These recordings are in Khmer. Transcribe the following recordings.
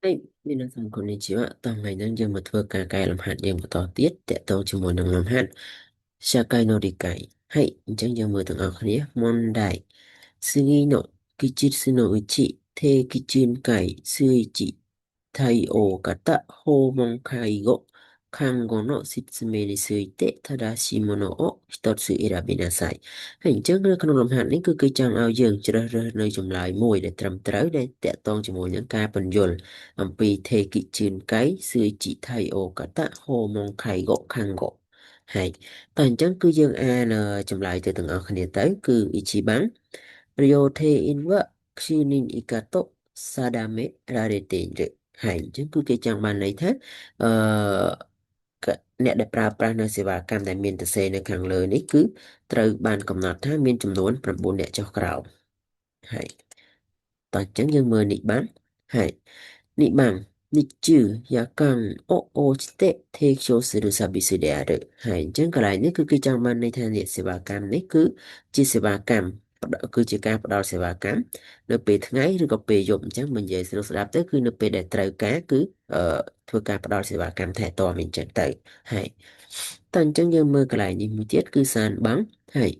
はい、皆さん、こんにちは。当ngàyนั้นយើងមកធ្វើការកែលម្អិតយើងបន្តទៀតតកតងជាមួយនឹងលំហាត់社会の理解はいអញ្ចឹងយើងមើលទាំងអស់គ្នា問題次の記述のうち定期巡回数値対応型訪問介護看護の説明について正しいものを一つ選びなさいហើយអញ្ចឹងនៅក្នុងលំហាត់នេះគឺគេចង់ឲ្យយើងជ្រើសរើសនៅចម្លើយមួយដែលត្រឹមត្រូវដែលតកតងជាមួយនឹងការពន្យល់អំពីថេកិជឿនកៃសឿជីថៃអូកតៈហូម៉ុងខៃកុខាងកុហើយតើអញ្ចឹងគឺយើងអានចម្លើយទៅទាំងអស់គ្នាទៅគឺអ៊ីជីបាំងរីយ៉ូថេអ៊ីនវ៉ាខ្ជឺនីនអ៊ីកាតូសាដាមេរ៉ារេតេរហើយអញ្ចឹងគឺគេចង់បានន័យថាអឺកអ្នកដែលប្រើប្រាស់នៅសេវាកម្មដែលមានសរសេរនៅខាងលើនេះគឺត្រូវបានកំណត់ថាមានចំនួន9អ្នកចុះក្រោមហើយតោះអញ្ចឹងយើងមើលនេះបានហើយនេះបាននេះជឿយ៉ាកាំងអូស្តេថេកូសឺរសាប៊ីស៊ីដេអារហើយអញ្ចឹងកន្លែងនេះគឺគេចង់បានន័យថានេះសេវាកម្មនេះគឺជាសេវាកម្មគឺជាការផ្ដល់សេវាកម្មនៅពេលថ្ងៃឬក៏ពេលយប់អញ្ចឹងបើនិយាយស្រួលស្ដាប់ទៅគឺនៅពេលដែលត្រូវការគឺអឺធ្វើការផ្ដល់សេវាកម្មថែទាំអញ្ចឹងទៅហើយតើអញ្ចឹងយើងមើលកន្លែងនេះមួយទៀតគឺសានបាំងហើយ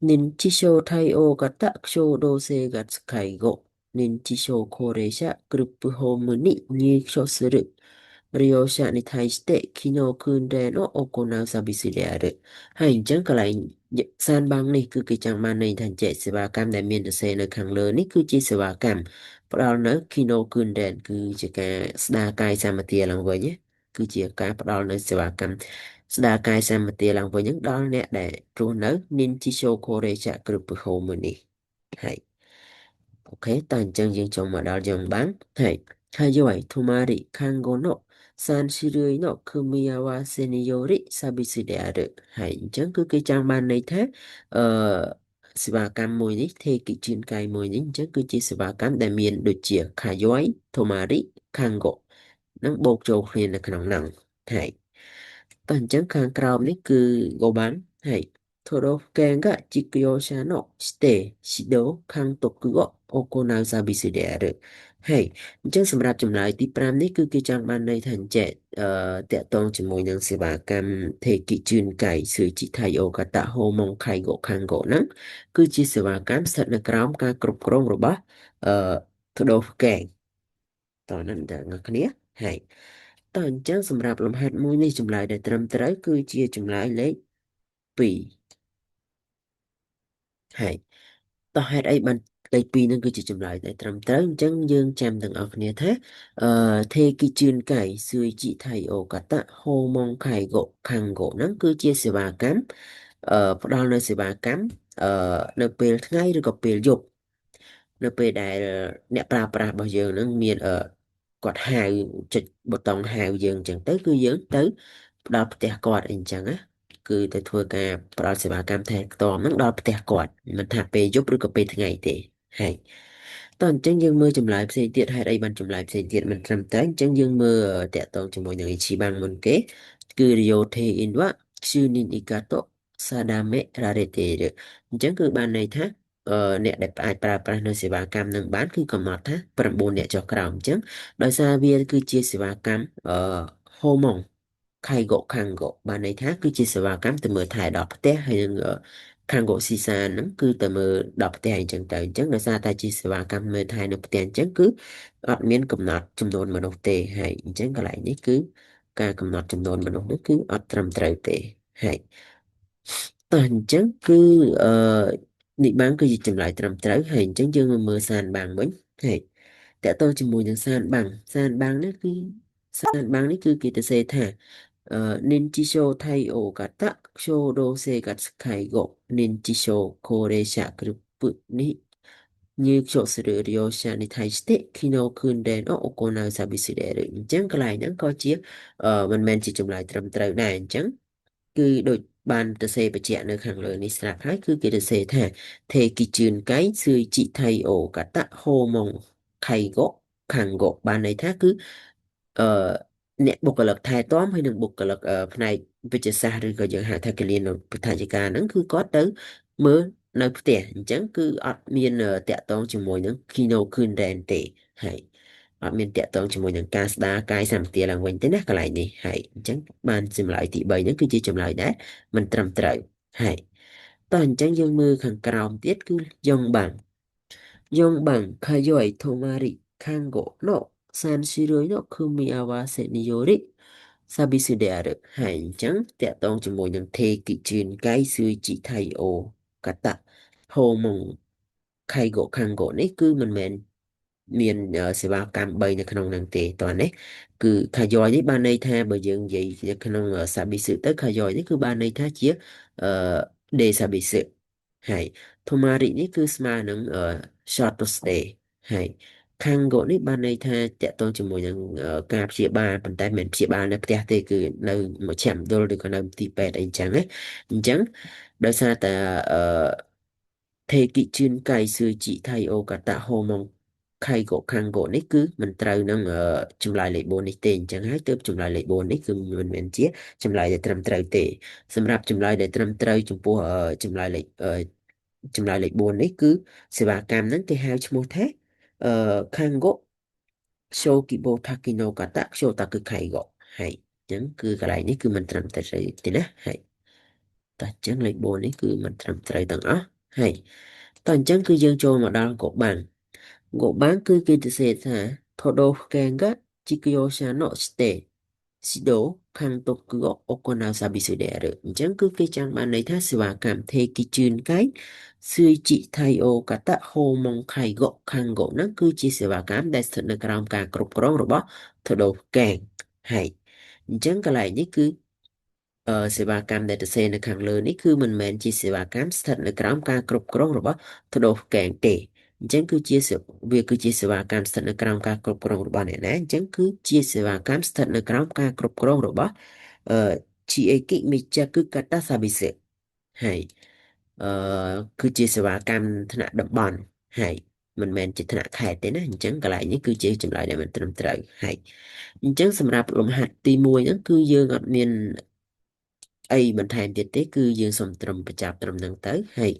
認知症対応型小動性が介護認知症高齢者グループホームに入所する利用者に対して機能訓練を行うサービスであるហើយអញ្ចឹងកន្លែងសានបាំងនេះគឺគេចង់បានន័យថាចេះសេវាកម្មដែលមានសរសេរនៅខាងលើនេះគឺជាសេវាកម្មផ្ដល់នៅ Kino Kunden គឺជាការស្ដារកាយសម្បទាឡើងវិញណាគឺជាការផ្ដល់នៅសេវាកម្មស្ដារកាយសម្បទាឡើងវិញហ្នឹងដល់អ្នកដែលរស់នៅនិនជីសូកូរ៉េចាគ្រប់ប្រហូមួយនេះហើយអូខេតើអញ្ចឹងយើងចង់មកដល់យើងបានហើយよい泊まり看護の3種類の組み合わせによりサービスであるហើយអញ្ចឹងគឺគេចង់បានន័យថាអឺសេវាកម្មមួយនេះទេគិជឿនកាយមួយនេះអញ្ចឹងគឺជាសេវាកម្មដែលមានដូចជាខាយ៉យថូម៉ារីខាងហ្គោនឹងបូកចូលគ្នានៅក្នុងហ្នឹងហើយតើអញ្ចឹងខាងក្រោមនេះគឺ5番はい都道府県が事業者の指定、指導、監督を行うサービスである。ហើយអញ្ចឹងសម្រាប់ចម្លើយទី5នេះគឺគេចង់បានន័យថាអញ្ចេះតកតងជាមួយនឹងសេវាកម្មទេគិជឿនកៃស៊ឺជីថៃអូកាតាហូម៉ុងខៃកូខាងកូហ្នឹងគឺជាសេវាកម្មស្ថិតនៅក្រោមការគ្រប់គ្រងរបស់អឺធដូហ្វកែងតើនឹងទាំងអស់គ្នាហើយតើអញ្ចឹងសម្រាប់លំហាត់មួយនេះចម្លើយដែលត្រឹមត្រូវគឺជាចម្លើយលេខ2ហើយតោះហេតុអីបានលេខ2នឹងគឺជាចម្លើយដែលត្រឹមត្រូវអញ្ចឹងយើងចាំទាំងអស់គ្នាថាអឺទេគីជឿនកៃស៊ឺជីថៃអូកាតាហូម៉ុងខៃកូខាងកូហ្នឹងគឺជាសេវាកម្មផ្ដល់នៅសេវាកម្មអឺនៅពេលថ្ងៃឬក៏ពេលយប់នៅពេលដែលអ្នកប្រើប្រាស់របស់យើងហ្នឹងមានគាត់ហៅចុចប៊ូតុងហៅយើងអញ្ចឹងទៅគឺយើងទៅផ្ដល់ផ្ទះគាត់អីអញ្ចឹងណាគឺទៅធ្វើការផ្ដល់សេវាកម្មថែទាំហ្នឹងដល់ផ្ទះគាត់មិនថាពេលយប់ឬក៏ពេលថ្ងៃទេហើយតោះអញ្ចឹងយើងមើលចម្លើយផ្សេងទៀតហេតុអីបានចម្លើយផ្សេងទៀតមិនត្រឹមត្រូវអញ្ចឹងយើងមើលតកតងជាមួយនឹង Ichiban មុនគេគឺ Ryote Inwa Shunin Ikato Sadame Rarete អញ្ចឹងគឺបានន័យថាអ្នកដែលអាចប្រើប្រាស់នៅសេវាកម្មនឹងបានគឺកំណត់ថា9អ្នកចុះក្រោមអញ្ចឹងដោយសារវាគឺជាសេវាកម្មហូម៉ុងខៃកូខាងកូបានន័យថាគឺជាសេវាកម្មទៅមើលថែដល់ផ្ទះហើយនឹងខាងកូស៊ីសានហ្នឹងគឺទៅមើលដល់ផ្ទះអញ្ចឹងទៅអញ្ចឹងដោយសារតែជាសេវាកម្មមើលថែនៅផ្ទះអញ្ចឹងគឺអត់មានកំណត់ចំនួនមនុស្សទេហើយអញ្ចឹងកន្លែងនេះគឺការកំណត់ចំនួនមនុស្សនេះគឺអត់ត្រឹមត្រូវទេហើយតោះអញ្ចឹងគឺអឺនេះបានគឺជាចម្លើយត្រឹមត្រូវហើយអញ្ចឹងយើងមកមើលសានបាំងវិញហើយតើតើជាមួយនឹងសានបាំងនេះគឺគេទៅសេថា認知症対応型小動生活介護認知症高齢者グループに入居する利用者に対して機能訓練を行うサービスであるអញ្ចឹងកន្លែងហ្នឹងក៏ជាមិនមែនជាចម្លើយត្រឹមត្រូវដែរអញ្ចឹងគឺដូចបានទៅសេបញ្ជាក់នៅខាងលើនេះស្រាប់ហើយគឺគេទៅសេថាទេគិជឿនកៃស៊ឺជីថៃអូកតៈហូម៉ុងខៃកូខាងកូបានន័យថាគឺអឺអ្នកបុគ្គលិកថែទាំហើយនិងបុគ្គលិកផ្នែកវិទ្យាសាស្ត្រឬក៏យើងហៅថាគិលានុបដ្ឋាយិកាហ្នឹងគឺគាត់ទៅមើលនៅផ្ទះអញ្ចឹងគឺអត់មានតាក់ទងជាមួយនឹង Kino Kunden ទេហើយ អត់មានតាក់ទងជាមួយនឹងការស្ដារកាយសម្បទាឡើងវិញទេណាកន្លែងនេះហើយអញ្ចឹងបានចម្លើយទី3ហ្នឹងគឺជាចម្លើយដែលមិនត្រឹមត្រូវហើយតោះអញ្ចឹងយើងមើលខាងក្រោមទៀតគឺយ៉ងបាំងខយោយថូម៉ារិខាងហ្គោណូសានស៊ីរុយណូគឺមីអាវ៉ាសេនីយ៉ូរិសាប៊ីស៊ូដេអារហើយអញ្ចឹងតាក់ទងជាមួយនឹងថេគីជឿនកៃស៊ឺជីថៃអូកាតាហូម៉ុងខៃហ្គោខាងហ្គោនេះគឺមិនមែនមានសេវាកម្ម3នៅក្នុងហ្នឹងទេតោះនេះគឺខាយ៉យនេះបានន័យថាបើយើងនិយាយនៅក្នុងសាប៊ីស៊ឺទៅខាយ៉យនេះគឺបានន័យថាជាអឺដេសាប៊ីស៊ឺហើយ ធូម៉ារិនេះគឺស្មើនឹងshort to stay ហើយខាង go នេះបានន័យថាតកតងជាមួយនឹងការព្យាបាលប៉ុន្តែមិនមែនព្យាបាលនៅផ្ទះទេគឺនៅមជ្ឈមណ្ឌលឬក៏នៅទីពេទ្យអីចឹងណាអញ្ចឹងដោយសារតែអឺថេគីជឿនកៃស៊ឺជីថៃអូកាតាហូម៉ុងខៃកូខាងកូនេះគឺមិនត្រូវនឹងចម្លើយលេខ4នេះទេអញ្ចឹងហើយទើបចម្លើយលេខ4នេះគឺមិនមែនជាចម្លើយដែលត្រឹមត្រូវទេសម្រាប់ចម្លើយដែលត្រឹមត្រូវចំពោះចម្លើយលេខ4នេះគឺសេវាកម្មហ្នឹងគេហៅឈ្មោះថាខាងកូโชกิโบทากิโนกะตะโชตะคือไคโกะហើយអញ្ចឹងគឺកន្លែងនេះគឺមិនត្រឹមត្រូវទេណាហើយតោះអញ្ចឹងលេខ4នេះគឺមិនត្រឹមត្រូវទាំងអស់ហើយតោះអញ្ចឹងគឺយើងចូលមកដល់កុបាំងគឺគេទៅសេថាថដូកែងកជីកយោសាណូស្តេស៊ីដូខាងតុកគឺអូកូណាសាប៊ីស៊ូដេរអញ្ចឹងគឺគេចង់បានន័យថាសេវាកម្មថេគីជឿនកៃស៊ឺជីថៃអូកាតាហូម៉ុងខៃកូខាងកូហ្នឹងគឺជាសេវាកម្មដែលស្ថិតនៅក្រោមការគ្រប់គ្រងរបស់ថដូកែងហើយអញ្ចឹងកន្លែងនេះគឺសេវាកម្មដែលទៅសេនៅខាងលើនេះគឺមិនមែនជាសេវាកម្មស្ថិតនៅក្រោមការគ្រប់គ្រងរបស់ថដូកែងទេអញ្ចឹងវាគឺជាសេវាកម្មស្ថិតនៅក្រោមការគ្រប់គ្រងរបស់អ្នកណាអញ្ចឹងគឺជាសេវាកម្មស្ថិតនៅក្រោមការគ្រប់គ្រងរបស់អឺ GAK Michaku Kata Service ហើយអឺគឺជាសេវាកម្មថ្នាក់តំបន់ហើយមិនមែនជាថ្នាក់ខេត្តទេណាអញ្ចឹងកន្លែងនេះគឺជាចម្លើយដែលមិនត្រឹមត្រូវហើយអញ្ចឹងសម្រាប់លំហាត់ទី1ហ្នឹងគឺយើងអត់មានអីបន្ថែមទៀតទេគឺយើងសូមត្រឹមបញ្ចប់ត្រឹមហ្នឹងទៅហើយ